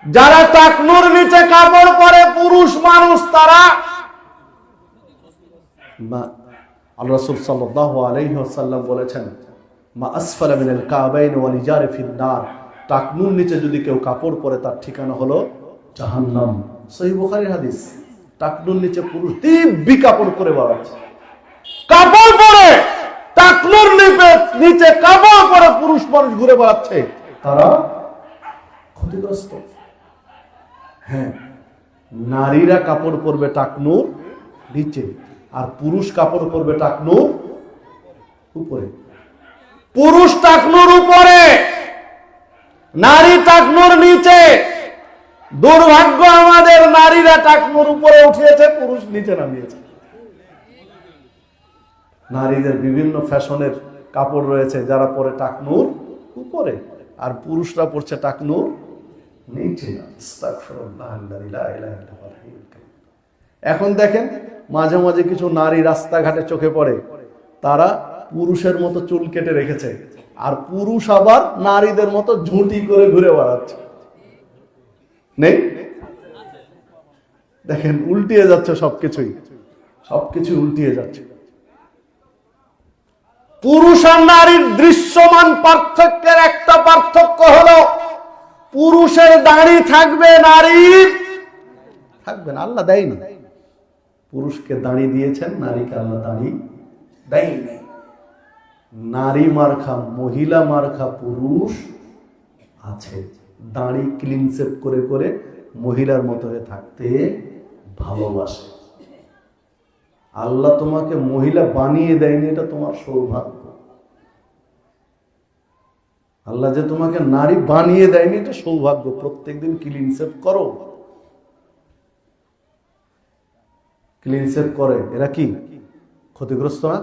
যারা টাকনুর নিচে কাপড় পরে পুরুষ মানুষ তারা আল্লাহ রাসূল সাল্লাল্লাহু আলাইহি ওয়াসাল্লাম বলেছেন, মা আসফালা মিনাল কাবাইন ওয়াল ইজারি ফিন নার, টাকনুর নিচে যদি কেউ কাপড় পরে তার ঠিকানা হলো জাহান্নাম। সহিহ বুখারীর হাদিস। টাকনুর নিচে পুরুষ দিব্যি কাপড় পরে বেড়াচ্ছে, কাপড় পরে টাকনুর নিচে কাপড় পরে পুরুষ মানুষ ঘুরে বেড়াচ্ছে, তারা ক্ষতিগ্রস্ত। হ্যাঁ, নারীরা কাপড় পরবে টাকনুর নিচে, আর পুরুষ কাপড় পরবে টাকনুর উপরে। পুরুষ টাকনুর উপরে, নারী টাকনুর নিচে। দুর্ভাগ্য আমাদের, নারীরা টাকনুর উপরে উঠিয়েছে, পুরুষ নিচে নামিয়েছে। নারীদের বিভিন্ন ফ্যাশনের কাপড় রয়েছে, যারা পরে টাকনুর উপরে, আর পুরুষরা পরছে টাকনুর নিচে। এখন দেখেন মাঝে মাঝে কিছু নারী রাস্তাঘাটে চোখে পড়ে, তারা পুরুষের মতো চুল কেটে রেখেছে, আর পুরুষ আবার নারীদের মতো ঝুঁটি করে ঘুরে বেড়াচ্ছে। নেই? দেখেন উল্টিয়ে যাচ্ছে, সবকিছুই উল্টিয়ে যাচ্ছে। পুরুষ আর নারীর দৃশ্যমান পার্থক্যের একটা পার্থক্য হলো, পুরুষের দাড়ি থাকবে, নারীর থাকবে না। আল্লাহ দেয়নি, পুরুষকে দাড়ি দিয়েছেন, নারীকে আল্লাহ দাড়ি দেয়নি। নারী মার্কা, মহিলা মার্কা পুরুষ আছে, দাড়ি ক্লিন শেভ করে করে মহিলার মতো হয়ে থাকতে ভালোবাসে। আল্লাহ তোমাকে মহিলা বানিয়ে দেয়নি, এটা তোমার সৌভাগ্য। আল্লাহ যে তোমাকে নারী বানিয়ে দেয়নি, এটা সৌভাগ্য। প্রত্যেকদিন ক্লিন শেভ করো। ক্লিন শেভ করে এরা কি ক্ষতিগ্রস্ত না?